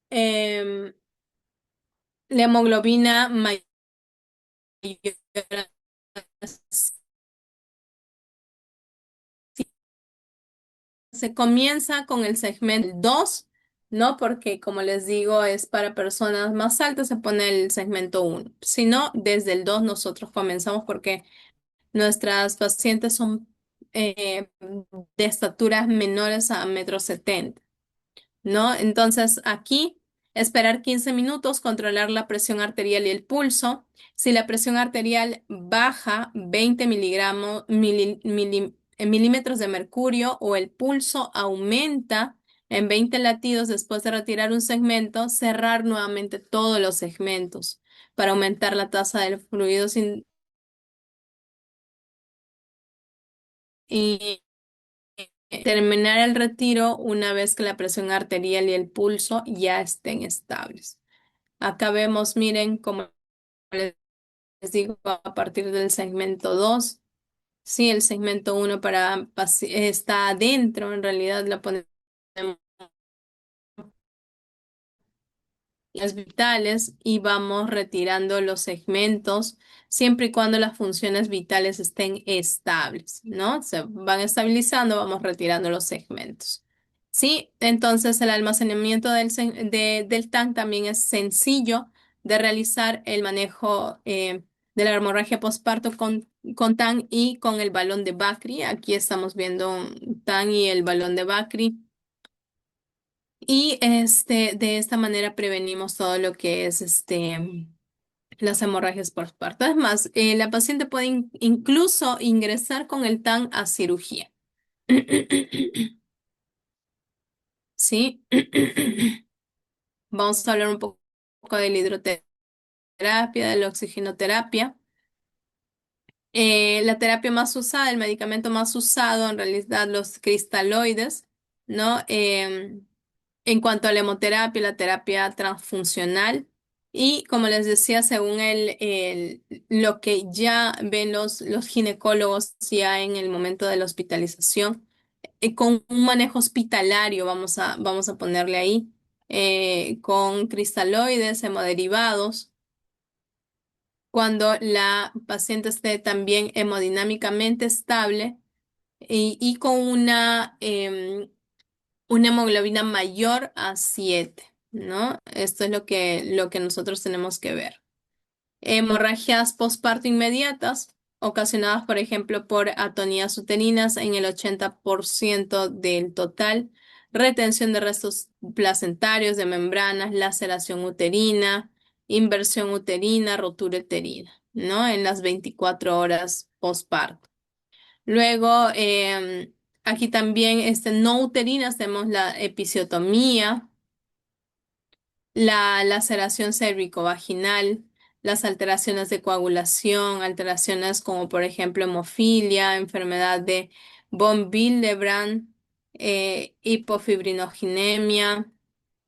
em, la hemoglobina mayor a Se comienza con el segmento 2, ¿no? Porque como les digo, es para personas más altas, se pone el segmento 1. Si no, desde el 2 nosotros comenzamos porque nuestras pacientes son de estaturas menores a 1,70 m, ¿no? Entonces aquí esperar 15 minutos, controlar la presión arterial y el pulso. Si la presión arterial baja 20 milímetros de mercurio o el pulso aumenta en 20 latidos después de retirar un segmento, cerrar nuevamente todos los segmentos para aumentar la tasa del fluido y terminar el retiro una vez que la presión arterial y el pulso ya estén estables. Acá vemos, miren, como les digo, a partir del segmento 2, sí, el segmento 1 está adentro, en realidad la ponemos las vitales y vamos retirando los segmentos siempre y cuando las funciones vitales estén estables, ¿no? Se van estabilizando, vamos retirando los segmentos. Sí, entonces el almacenamiento del TAN también es sencillo de realizar el manejo de la hemorragia postparto con TAN y con el balón de Bakri. Aquí estamos viendo un TAN y el balón de Bakri. Y de esta manera prevenimos todo lo que es las hemorragias postparto. Además, la paciente puede incluso ingresar con el TAN a cirugía. ¿Sí? Vamos a hablar un poco de la hidroterapia, de la oxigenoterapia. La terapia más usada, el medicamento más usado, en realidad los cristaloides, ¿no? En cuanto a la hemoterapia, la terapia transfuncional y como les decía, según lo que ya ven los ginecólogos ya en el momento de la hospitalización, con un manejo hospitalario, vamos a ponerle ahí, con cristaloides, hemoderivados, cuando la paciente esté también hemodinámicamente estable y con una hemoglobina mayor a 7, ¿no? Esto es lo que nosotros tenemos que ver. Hemorragias postparto inmediatas, ocasionadas, por ejemplo, por atonías uterinas en el 80% del total, retención de restos placentarios, de membranas, laceración uterina, inversión uterina, rotura uterina, ¿no? En las 24 horas postparto. Luego, aquí también no uterinas, tenemos la episiotomía, la laceración cervicovaginal, las alteraciones de coagulación, alteraciones como por ejemplo hemofilia, enfermedad de von Willebrand, hipofibrinogenemia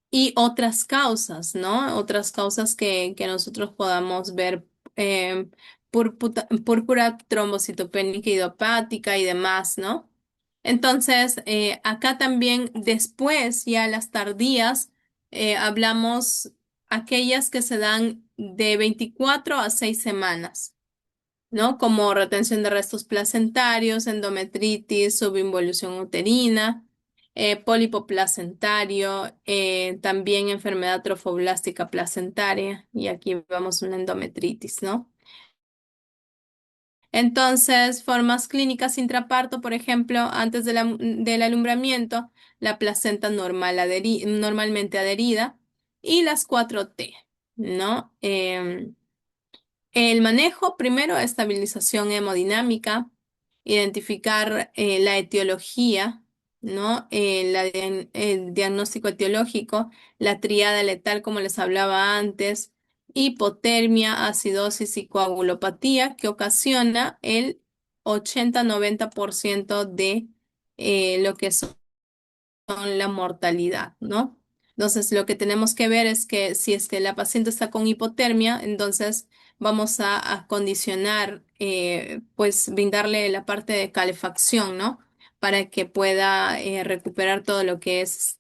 y otras causas, ¿no? Otras causas que nosotros podamos ver, eh, púrpura trombocitopénica idiopática y demás, ¿no? Entonces, acá también después, ya las tardías, hablamos aquellas que se dan de 24 a 6 semanas, ¿no? Como retención de restos placentarios, endometritis, subinvolución uterina, pólipo placentario, también enfermedad trofoblástica placentaria, y aquí vemos una endometritis, ¿no? Entonces, formas clínicas intraparto, por ejemplo, antes del alumbramiento, la placenta normalmente adherida y las 4T, ¿no? El manejo, primero, estabilización hemodinámica, identificar la etiología, ¿no? El diagnóstico etiológico, la tríada letal, como les hablaba antes, hipotermia, acidosis y coagulopatía, que ocasiona el 80-90% de lo que son la mortalidad, ¿no? Entonces, lo que tenemos que ver es que si es que la paciente está con hipotermia, entonces vamos a condicionar, pues brindarle la parte de calefacción, ¿no? Para que pueda recuperar todo lo que es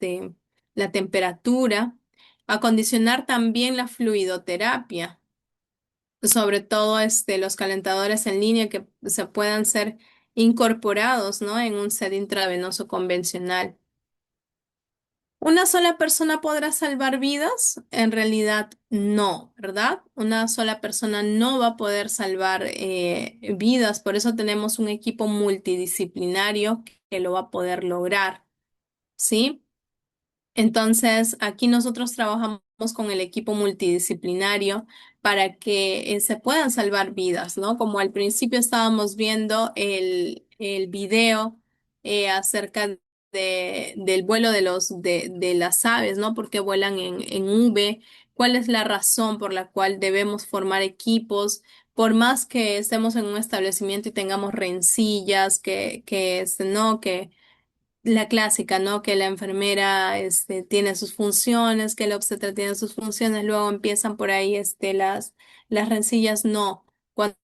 la temperatura. Acondicionar también la fluidoterapia, sobre todo los calentadores en línea que se puedan ser incorporados, ¿no? En un set intravenoso convencional. ¿Una sola persona podrá salvar vidas? En realidad no, ¿verdad? Una sola persona no va a poder salvar vidas, por eso tenemos un equipo multidisciplinario que lo va a poder lograr, ¿sí? Entonces, aquí nosotros trabajamos con el equipo multidisciplinario para que se puedan salvar vidas, ¿no? Como al principio estábamos viendo el video acerca del vuelo de las aves, ¿no? Porque vuelan en V, ¿cuál es la razón por la cual debemos formar equipos? Por más que estemos en un establecimiento y tengamos rencillas, no, que la clásica, ¿no? Que la enfermera tiene sus funciones, que el obstetra tiene sus funciones, luego empiezan por ahí las rencillas, no. Cuando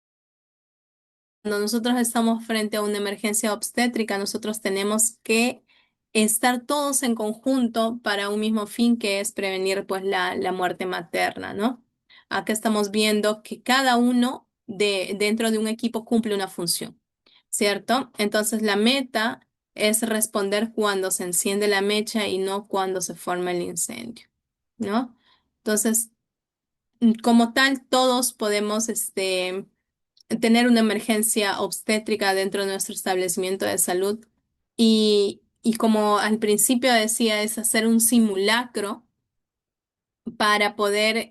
nosotros estamos frente a una emergencia obstétrica, nosotros tenemos que estar todos en conjunto para un mismo fin, que es prevenir pues la muerte materna, ¿no? Acá estamos viendo que cada uno dentro de un equipo cumple una función, ¿cierto? Entonces la meta es responder cuando se enciende la mecha y no cuando se forma el incendio, ¿no? Entonces, como tal, todos podemos tener una emergencia obstétrica dentro de nuestro establecimiento de salud. Y como al principio decía, es hacer un simulacro para poder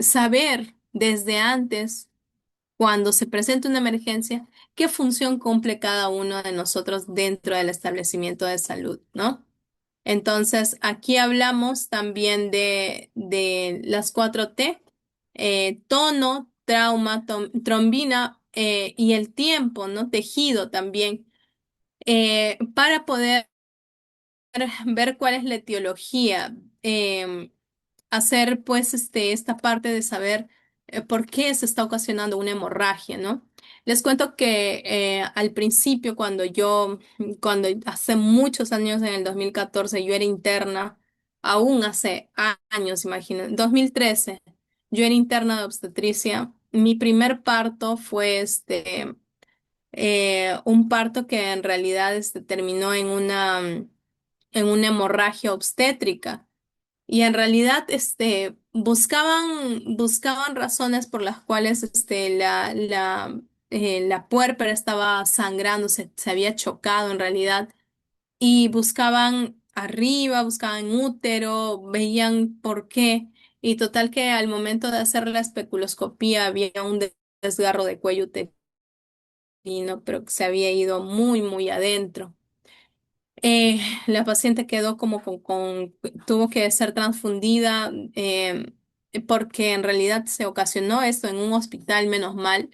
saber desde antes, cuando se presenta una emergencia, qué función cumple cada uno de nosotros dentro del establecimiento de salud, ¿no? Entonces, aquí hablamos también de las 4T, tono, trauma, trombina y el tiempo, ¿no? Tejido también, para poder ver cuál es la etiología, hacer pues esta parte de saber por qué se está ocasionando una hemorragia, ¿no? Les cuento que al principio, cuando hace muchos años, en el 2014 yo era interna, aún hace años, imagínense, 2013, yo era interna de obstetricia. Mi primer parto fue un parto que en realidad terminó en una hemorragia obstétrica. Y en realidad, buscaban razones por las cuales la puérpera estaba sangrando, se había chocado en realidad, y buscaban arriba, buscaban útero, veían por qué, y total que al momento de hacer la especuloscopía había un desgarro de cuello uterino, pero que se había ido muy, muy adentro. La paciente quedó como tuvo que ser transfundida, porque en realidad se ocasionó esto en un hospital, menos mal.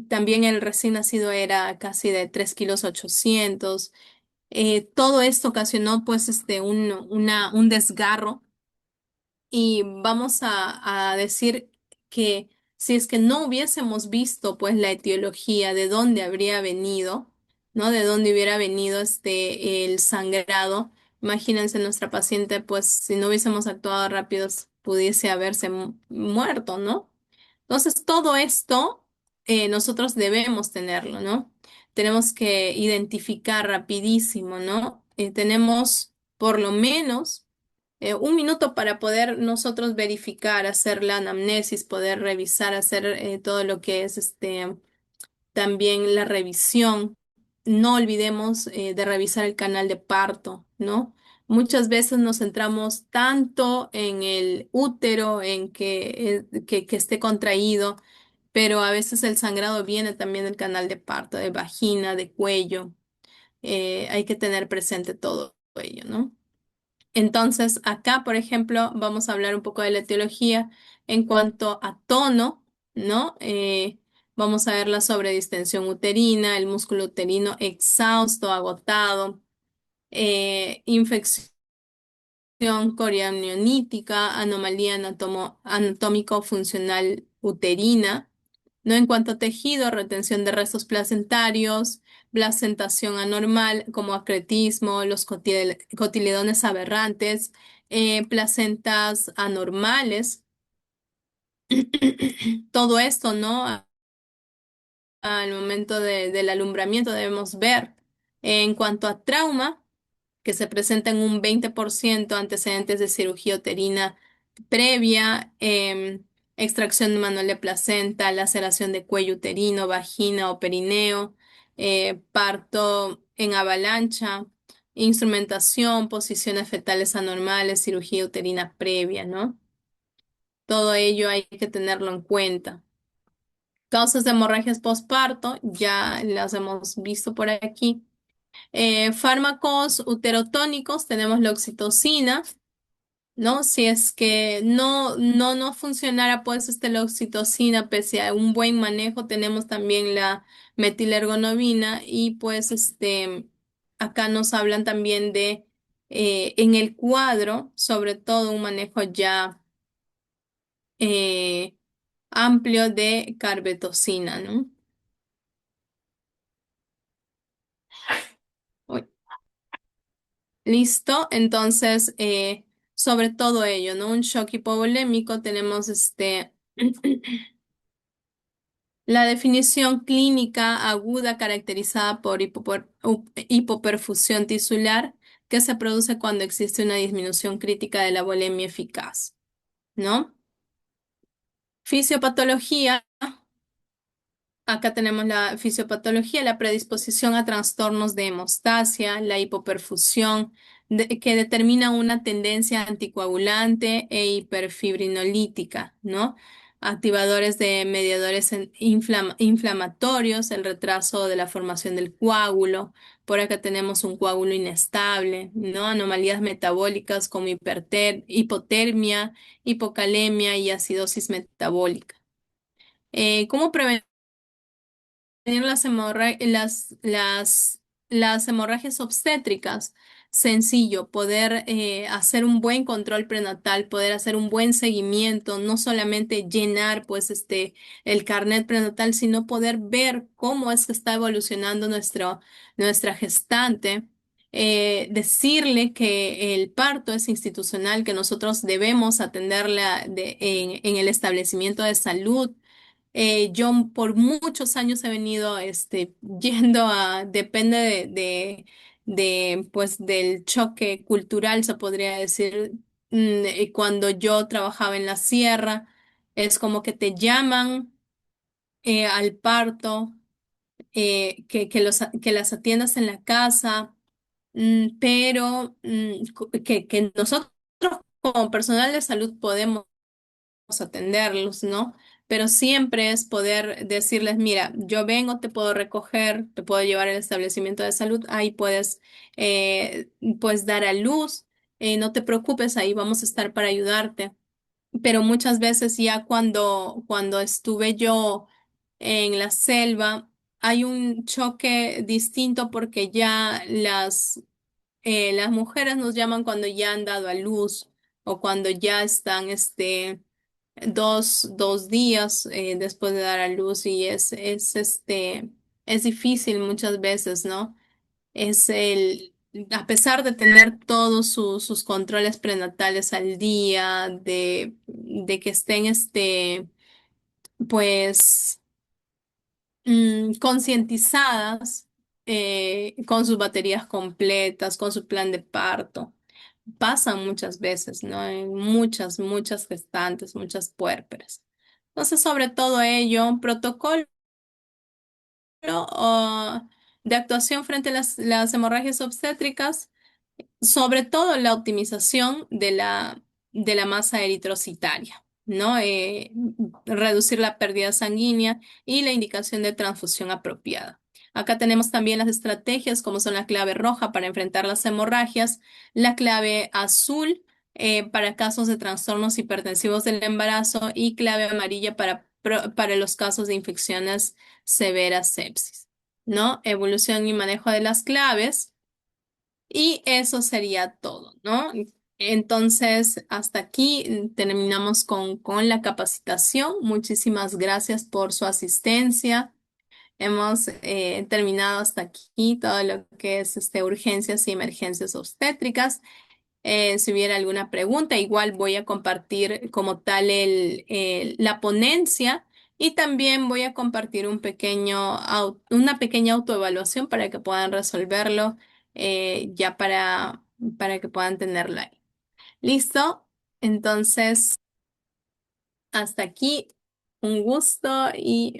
También el recién nacido era casi de 3,8 kilos. Todo esto ocasionó pues un desgarro, y vamos a decir que si es que no hubiésemos visto pues la etiología de dónde habría venido, ¿no? De dónde hubiera venido el sangrado, imagínense nuestra paciente, pues si no hubiésemos actuado rápido pudiese haberse muerto, ¿no? Entonces, todo esto nosotros debemos tenerlo, ¿no? Tenemos que identificar rapidísimo, ¿no? Tenemos por lo menos un minuto para poder nosotros verificar, hacer la anamnesis, poder revisar, hacer todo lo que es también la revisión. No olvidemos de revisar el canal de parto, ¿no? Muchas veces nos centramos tanto en el útero, en que esté contraído, pero a veces el sangrado viene también del canal de parto, de vagina, de cuello. Hay que tener presente todo ello, ¿no? Entonces, acá, por ejemplo, vamos a hablar un poco de la etiología en cuanto a tono, ¿no? Vamos a ver la sobredistensión uterina, el músculo uterino exhausto, agotado, infección coriamniónica, anomalía anatómico-funcional uterina, ¿no? En cuanto a tejido, retención de restos placentarios, placentación anormal como acretismo, los cotiledones aberrantes, placentas anormales, todo esto, ¿no? Al momento del alumbramiento debemos ver. En cuanto a trauma, que se presenta en un 20% antecedentes de cirugía uterina previa, extracción manual de placenta, laceración de cuello uterino, vagina o perineo, parto en avalancha, instrumentación, posiciones fetales anormales, cirugía uterina previa, ¿no? Todo ello hay que tenerlo en cuenta. Causas de hemorragias postparto, ya las hemos visto por aquí. Fármacos uterotónicos, tenemos la oxitocina, ¿no? Si es que no funcionara pues la oxitocina, pese a un buen manejo, tenemos también la metilergonobina y pues acá nos hablan también de en el cuadro, sobre todo un manejo ya eh, amplio de carbetocina, ¿no? Uy, listo, entonces sobre todo ello, ¿no? Un shock hipovolémico, tenemos la definición clínica aguda caracterizada por hipoperfusión tisular que se produce cuando existe una disminución crítica de la volemia eficaz, ¿no? Fisiopatología, acá tenemos la fisiopatología, la predisposición a trastornos de hemostasia, la hipoperfusión, que determina una tendencia anticoagulante e hiperfibrinolítica, ¿no? Activadores de mediadores inflamatorios, el retraso de la formación del coágulo. Por acá tenemos un coágulo inestable, ¿no? Anomalías metabólicas como hipotermia, hipocalemia y acidosis metabólica. ¿Cómo prevenir las hemorragias obstétricas? Sencillo, poder hacer un buen control prenatal, poder hacer un buen seguimiento, no solamente llenar pues el carnet prenatal, sino poder ver cómo es que está evolucionando nuestra gestante. Decirle que el parto es institucional, que nosotros debemos atenderla en el establecimiento de salud. Yo por muchos años he venido yendo depende pues del choque cultural, se podría decir, cuando yo trabajaba en la sierra, es como que te llaman al parto, que las atiendas en la casa, pero que nosotros como personal de salud podemos atenderlos, ¿no? Pero siempre es poder decirles, mira, yo vengo, te puedo recoger, te puedo llevar al establecimiento de salud, ahí puedes pues dar a luz, no te preocupes, ahí vamos a estar para ayudarte. Pero muchas veces ya cuando estuve yo en la selva, hay un choque distinto porque ya las mujeres nos llaman cuando ya han dado a luz o cuando ya están dos días después de dar a luz y es difícil muchas veces, ¿no? A pesar de tener todos sus controles prenatales al día, de que estén pues concientizadas, con sus baterías completas, con su plan de parto. Pasan muchas veces, ¿no? En muchas gestantes, muchas puérperas. Entonces, sobre todo ello, protocolo ah, de actuación frente a las hemorragias obstétricas, sobre todo la optimización de la masa eritrocitaria, ¿no? Reducir la pérdida sanguínea y la indicación de transfusión apropiada. Acá tenemos también las estrategias como son la clave roja para enfrentar las hemorragias, la clave azul para casos de trastornos hipertensivos del embarazo y clave amarilla para los casos de infecciones severas sepsis, ¿no? Evolución y manejo de las claves. Y eso sería todo, ¿no? Entonces, hasta aquí terminamos con la capacitación. Muchísimas gracias por su asistencia. Hemos terminado hasta aquí todo lo que es urgencias y emergencias obstétricas. Si hubiera alguna pregunta, igual voy a compartir como tal la ponencia y también voy a compartir una pequeña autoevaluación para que puedan resolverlo ya para que puedan tenerlo ahí. ¿Listo? Entonces, hasta aquí. Un gusto y